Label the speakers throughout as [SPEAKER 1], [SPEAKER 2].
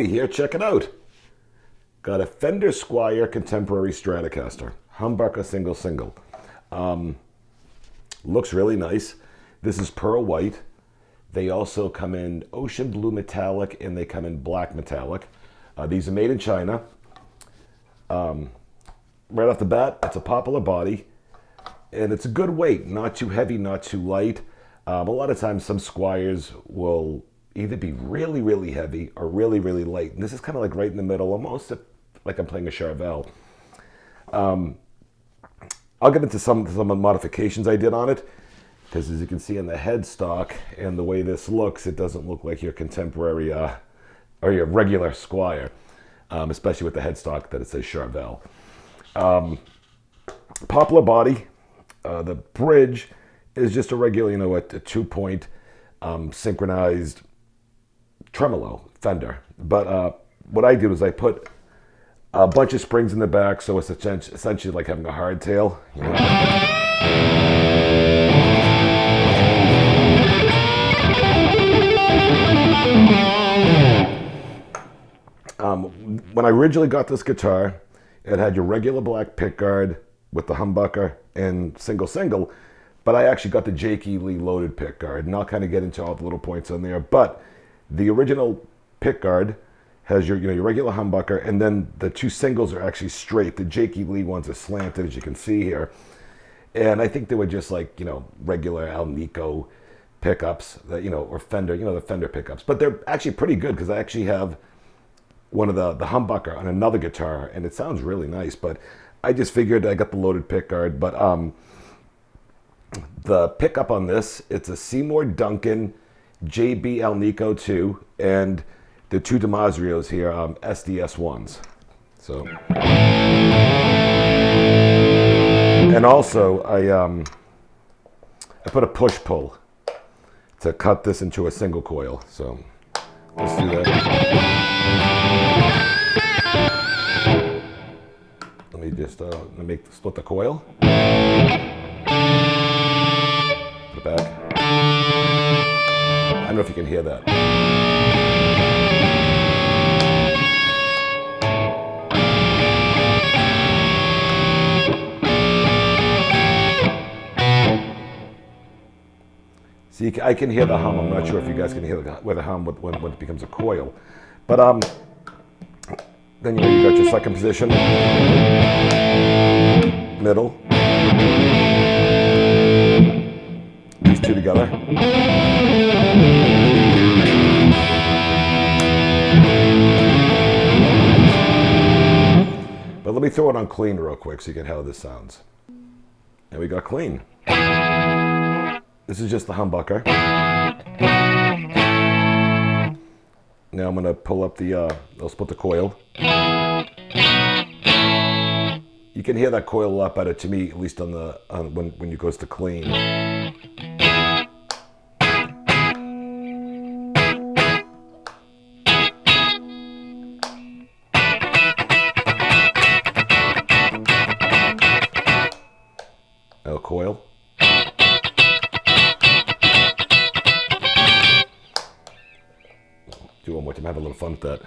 [SPEAKER 1] hobby here. Check it out. Got a Fender Squier Contemporary Stratocaster. Humbucker single. Looks really nice. This is pearl white. They also come in ocean blue metallic and they come in black metallic. These are made in China. Right off the bat, it's a popular body. And it's a good weight. Not too heavy, not too light. A lot of times some Squiers will either be really, really heavy or really, really light. And this is kind of like right in the middle, almost like I'm playing a Charvel. I'll get into some of the modifications I did on it, because as you can see in the headstock and the way this looks, it doesn't look like your contemporary or your regular Squier, especially with the headstock that it says Charvel. Popular body. The bridge is just a regular, a 2-point synchronized tremolo Fender. But what I did was I put a bunch of springs in the back, so it's essentially like having a hardtail. When I originally got this guitar, it had your regular black pickguard with the humbucker and single, but I actually got the E Lee Loaded Pickguard, and I'll kind of get into all the little points on there. But the original pickguard has your regular humbucker, and then the two singles are actually straight. The E Lee ones are slanted, as you can see here, and I think they were just like regular Alnico pickups that or Fender, the Fender pickups. But they're actually pretty good, because I actually have one of the humbucker on another guitar, and it sounds really nice. But I just figured I got the loaded pickguard. But the pickup on this, it's a Seymour Duncan JB Alnico 2, and the two DiMaggio's here, SDS ones. So, and also I put a push pull to cut this into a single coil. So let's do that. Let me just split the coil. Put it back. I don't know if you can hear that. See, I can hear the hum. I'm not sure if you guys can hear the hum when it becomes a coil. But then you got your second position, middle, these two together. But let me throw it on clean real quick so you can hear how this sounds. And we got clean. This is just the humbucker. Now I'm going to pull up I'll split the coil. You can hear that coil a lot better, to me, at least on when it goes to clean. Now coil. Do one more time, have a little fun with that.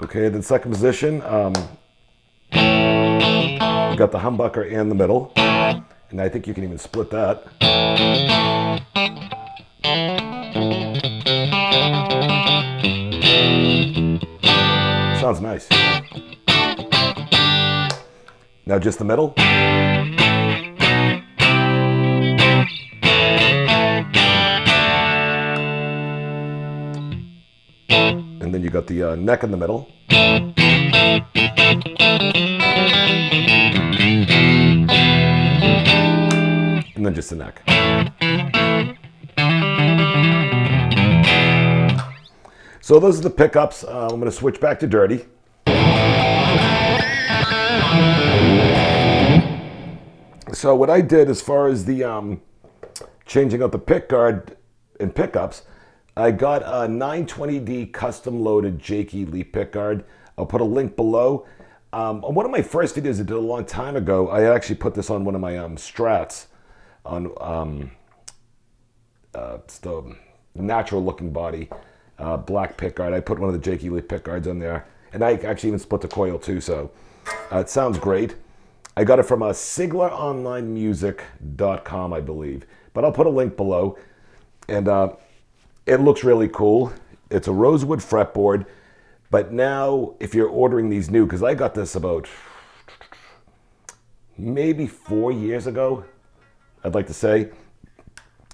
[SPEAKER 1] Okay, then second position, you got the humbucker in the middle, and I think you can even split that. Sounds nice. Now just the middle. And then you got the neck in the middle. And then just the neck. So those are the pickups. I'm going to switch back to dirty. So what I did as far as the changing out the pickguard and pickups, I got a 920D custom loaded E Lee Pickguard. I'll put a link below. On one of my first videos I did a long time ago, I actually put this on one of my Strats on it's the natural looking body, black pickguard. I put one of the E Lee Pickguards on there, and I actually even split the coil too, so it sounds great. I got it from SiglerOnlineMusic.com, I believe, but I'll put a link below, and it looks really cool. It's a rosewood fretboard. But now, if you're ordering these new, because I got this about maybe 4 years ago, I'd like to say.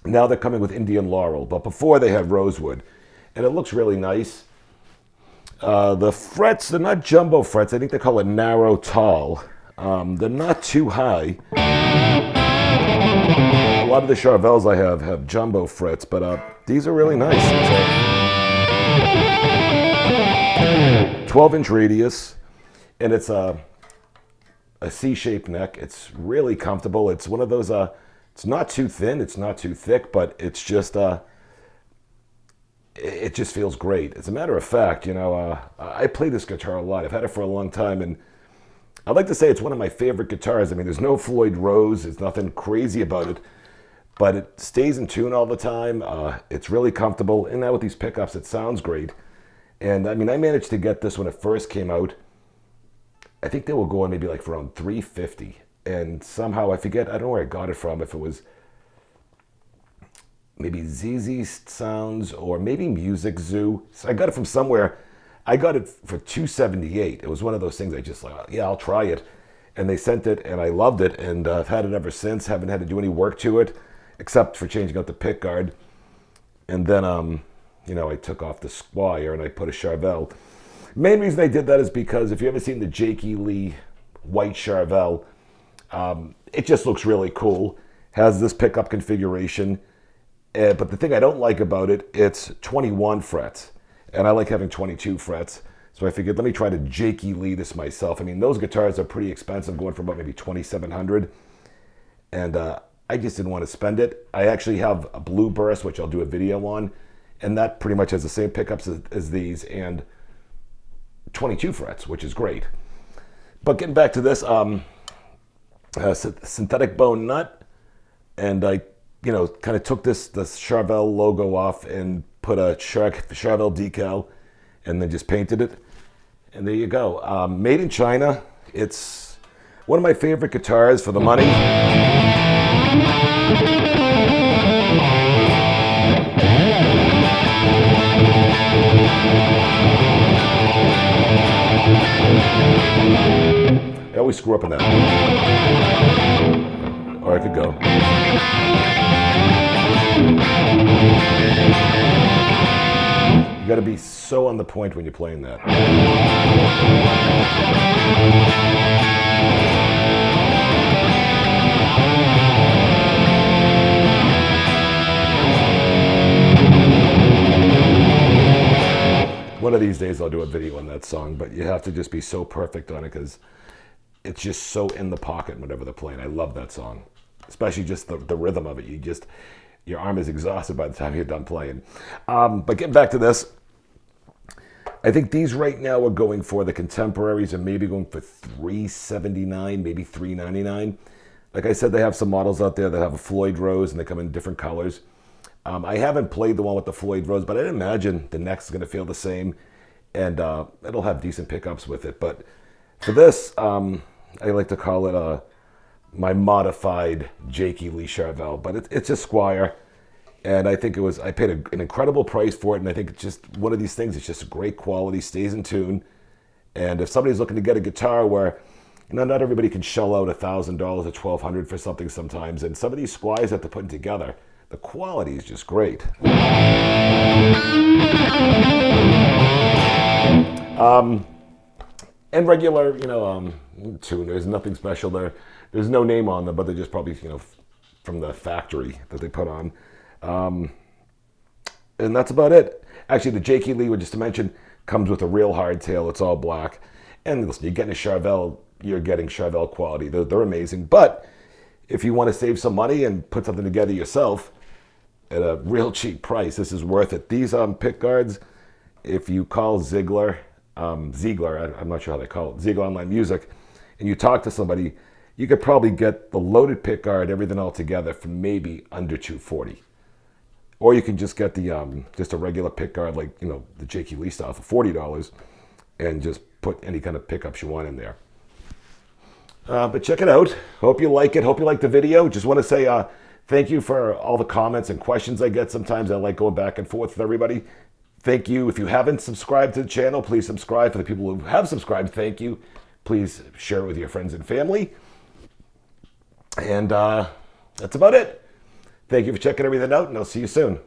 [SPEAKER 1] Now they're coming with Indian Laurel, but before they had rosewood. And it looks really nice. The frets, they're not jumbo frets. I think they call it narrow tall. They're not too high. A lot of the Charvels I have jumbo frets, but these are really nice. 12-inch radius, and it's a C-shaped neck. It's really comfortable. It's one of those, it's not too thin, it's not too thick, but it's just, it just feels great. As a matter of fact, you know, I play this guitar a lot. I've had it for a long time, and I'd like to say it's one of my favorite guitars. I mean, there's no Floyd Rose. There's nothing crazy about it, but it stays in tune all the time. It's really comfortable, and now with these pickups, it sounds great. And I mean, I managed to get this when it first came out. I think they were going maybe like for around $350. And somehow, I forget, I don't know where I got it from, if it was maybe ZZ Sounds or maybe Music Zoo. So I got it from somewhere. I got it for $278. It was one of those things I just like, yeah, I'll try it. And they sent it, and I loved it. And I've had it ever since. Haven't had to do any work to it, except for changing out the pickguard. And then, you know, I took off the Squier and I put a Charvel. Main reason I did that is because if you ever seen the E Lee white Charvel, it just looks really cool. Has this pickup configuration, but the thing I don't like about it, it's 21 frets, and I like having 22 frets. So I figured, let me try to E Lee this myself. I mean, those guitars are pretty expensive, going for about maybe $2,700, and I just didn't want to spend it. I actually have a Blue Burst, which I'll do a video on. And that pretty much has the same pickups as these, and 22 frets, which is great. But getting back to this, synthetic bone nut, and I, you know, kind of took the Charvel logo off and put a Charvel decal, and then just painted it. And there you go. Made in China. It's one of my favorite guitars for the money. I always screw up in that. Or I could go. You got to be so on the point when you're playing that. One of these days I'll do a video on that song, but you have to just be so perfect on it because it's just so in the pocket whenever they're playing. I love that song, especially just the rhythm of it. Your arm is exhausted by the time you're done playing. But getting back to this, I think these right now are going for the contemporaries and maybe going for $379, maybe $399. Like I said, they have some models out there that have a Floyd Rose and they come in different colors. I haven't played the one with the Floyd Rose, but I imagine the neck's going to feel the same, and it'll have decent pickups with it. But for this, I like to call it my modified E Lee Charvel, but it's a Squier, and I think I paid an incredible price for it, and I think it's just one of these things. It's just great quality, stays in tune, and if somebody's looking to get a guitar where, you know, not everybody can shell out $1,000 or $1,200 for something sometimes, and some of these Squiers that they're putting together, the quality is just great. And regular, you know, tuners, nothing special there. There's no name on them, but they're just probably, you know, from the factory that they put on. And that's about it. Actually, the E Lee, just to mention, comes with a real hardtail. It's all black. And listen, you're getting a Charvel, you're getting Charvel quality. They're amazing. But if you want to save some money and put something together yourself, at a real cheap price. This is worth it. These pickguards, if you call Ziegler, I'm not sure how they call it, Ziegler Online Music, and you talk to somebody, you could probably get the loaded pickguard, everything all together, for maybe under $240. Or you can just get the just a regular pickguard, like the J.K. Lee style, for $40, and just put any kind of pickups you want in there. But check it out. Hope you like it. Hope you like the video. Just want to say thank you for all the comments and questions I get. Sometimes I like going back and forth with everybody. Thank you. If you haven't subscribed to the channel, please subscribe. For the people who have subscribed, thank you. Please share it with your friends and family. And that's about it. Thank you for checking everything out, and I'll see you soon.